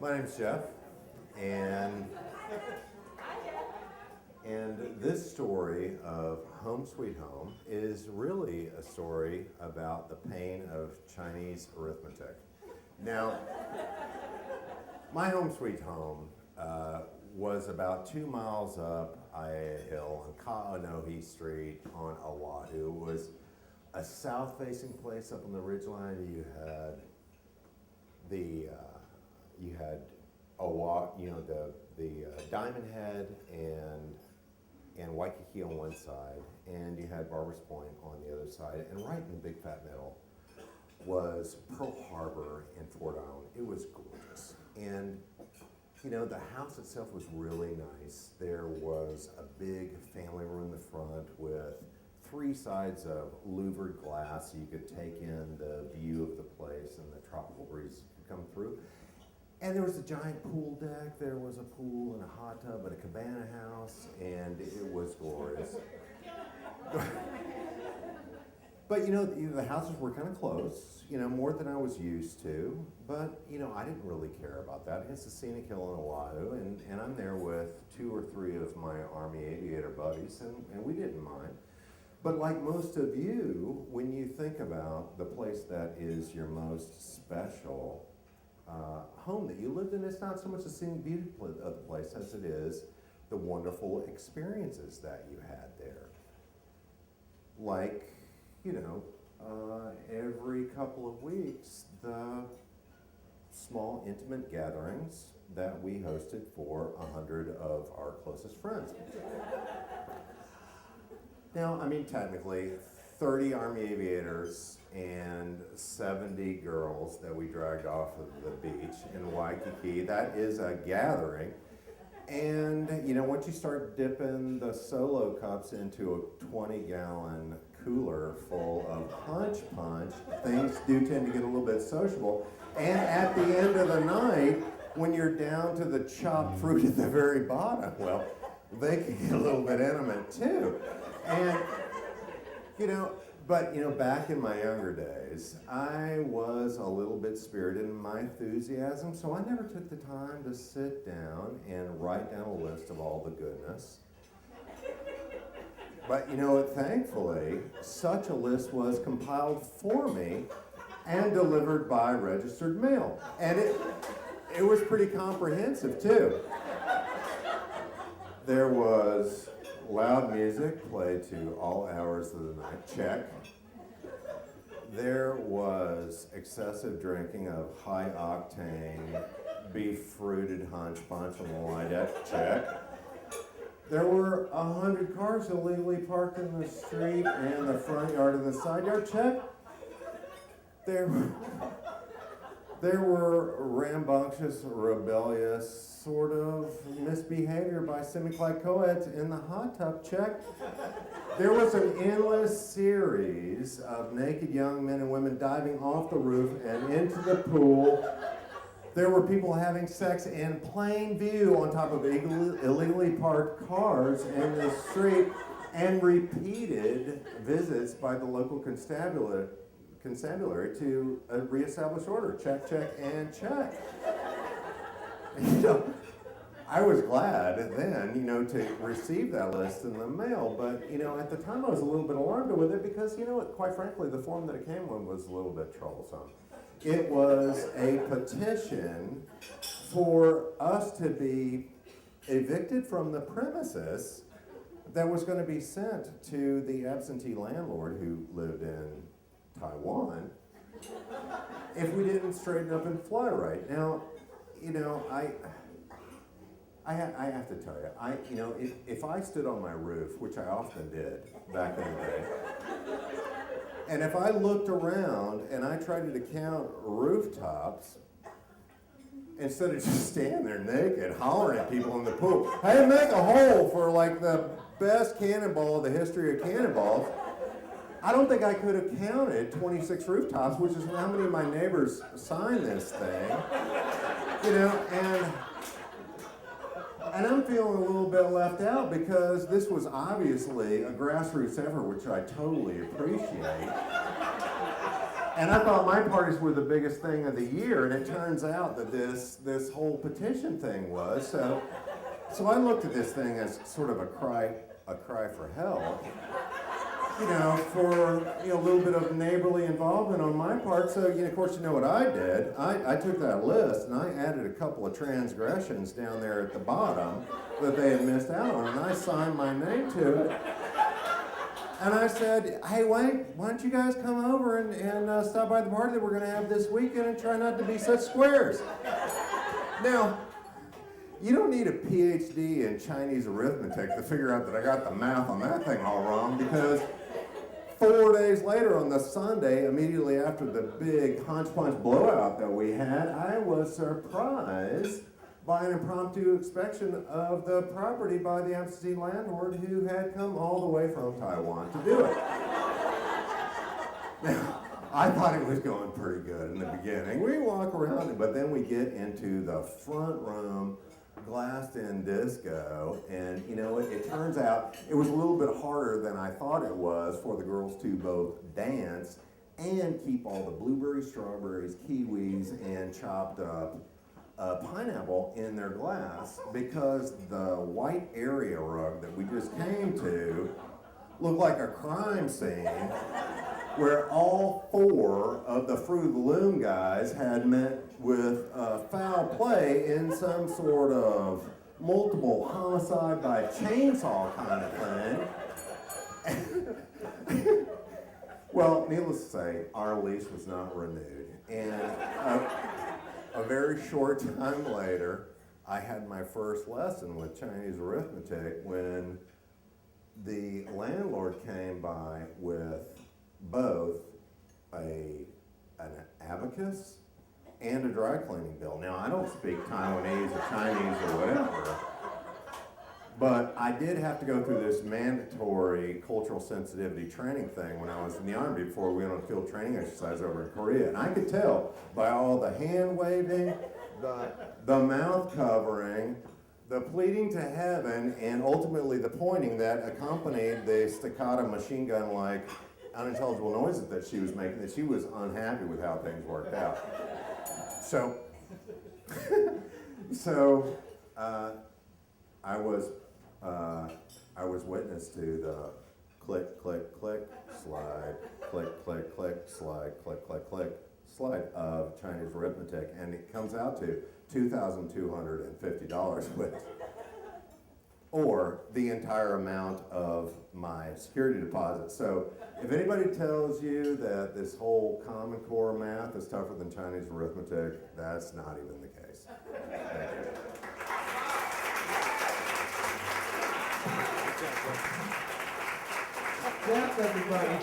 My name's Jeff, and this story of Home Sweet Home is really a story about the pain of Chinese arithmetic. Now, my Home Sweet Home was about 2 miles up Aiea Hill on Ka'anohi Street on Oahu. It was a south-facing place up on the ridgeline. You had the Diamond Head and Waikiki on one side, and you had Barbers Point on the other side, and right in the big fat middle was Pearl Harbor and Fort Island. It was gorgeous, and the house itself was really nice. There was a big family room in the front with 3 sides of louvered glass so you could take in the view of the place and the tropical breeze could come through. And there was a giant pool deck. There was a pool and a hot tub and a cabana house, and it was glorious. But the houses were kind of close, more than I was used to. But I didn't really care about that. It's a scenic hill in Oahu, and I'm there with 2 or 3 of my Army aviator buddies, and we didn't mind. But like most of you, when you think about the place that is your most special home that you lived in, it's not so much the scenic beauty of the place as it is the wonderful experiences that you had there. Like, every couple of weeks, the small intimate gatherings that we hosted for 100 of our closest friends. Now, technically, 30 Army aviators and 70 girls that we dragged off of the beach in Waikiki. That is a gathering. And, once you start dipping the solo cups into a 20-gallon cooler full of punch, things do tend to get a little bit sociable. And at the end of the night, when you're down to the chopped fruit at the very bottom, well, they can get a little bit intimate too. And, back in my younger days, I was a little bit spirited in my enthusiasm, so I never took the time to sit down and write down a list of all the goodness. But thankfully, such a list was compiled for me and delivered by registered mail. And it was pretty comprehensive too. There was loud music played to all hours of the night, check. There was excessive drinking of high-octane beef-fruited hunch punch on the line deck, check. There were 100 cars illegally parked in the street and the front yard and the side yard, check. There were rambunctious, rebellious, sort of misbehavior by semi-clad co-eds in the hot tub, check. There was an endless series of naked young men and women diving off the roof and into the pool. There were people having sex in plain view on top of illegally parked cars in the street, and repeated visits by the local constabulary to reestablish order. Check, check, and check. I was glad then, to receive that list in the mail, but, at the time I was a little bit alarmed with it because, quite frankly, the form that it came in was a little bit troublesome. It was a petition for us to be evicted from the premises that was going to be sent to the absentee landlord who lived in Taiwan if we didn't straighten up and fly right. Now, I have to tell you, if I stood on my roof, which I often did back in the day, and if I looked around and I tried to count rooftops, instead of just standing there naked, hollering at people in the pool, hey, make a hole for like the best cannonball of the history of cannonballs, I don't think I could have counted 26 rooftops, which is how many of my neighbors signed this thing, and I'm feeling a little bit left out because this was obviously a grassroots effort, which I totally appreciate. And I thought my parties were the biggest thing of the year, and it turns out that this whole petition thing was. So I looked at this thing as sort of a cry for help, for a little bit of neighborly involvement on my part. So of course, you know what I did? I took that list and I added a couple of transgressions down there at the bottom that they had missed out on, and I signed my name to it. And I said, hey, why don't you guys come over and stop by the party that we're going to have this weekend and try not to be such squares. Now, you don't need a PhD in Chinese arithmetic to figure out that I got the math on that thing all wrong, because 4 days later on the Sunday, immediately after the big hunch punch blowout that we had, I was surprised by an impromptu inspection of the property by the absentee landlord who had come all the way from Taiwan to do it. Now, I thought it was going pretty good in the beginning. We walk around it, but then we get into the front room, glassed-in disco, and it turns out it was a little bit harder than I thought it was for the girls to both dance and keep all the blueberries, strawberries, kiwis, and chopped up pineapple in their glass, because the white area rug that we just came to looked like a crime scene where all 4 of the Fruit of the Loom guys had met with foul play in some sort of multiple homicide by chainsaw kind of thing. Well, needless to say, our lease was not renewed, and a very short time later, I had my first lesson with Chinese arithmetic when the landlord came by with both an abacus and a dry cleaning bill. Now, I don't speak Taiwanese or Chinese or whatever, but I did have to go through this mandatory cultural sensitivity training thing when I was in the Army before we went on a field training exercise over in Korea. And I could tell by all the hand waving, the mouth covering, the pleading to heaven, and ultimately the pointing that accompanied the staccato machine gun-like unintelligible noises that she was making, that she was unhappy with how things worked out. I was witness to the click, click, click, slide, click, click, click, slide, click, click, click, slide of Chinese arithmetic, and it comes out to $2,250 with, or the entire amount of my security deposit. So if anybody tells you that this whole Common Core math is tougher than Chinese arithmetic, that's not even the case. Thank you. Clap, everybody.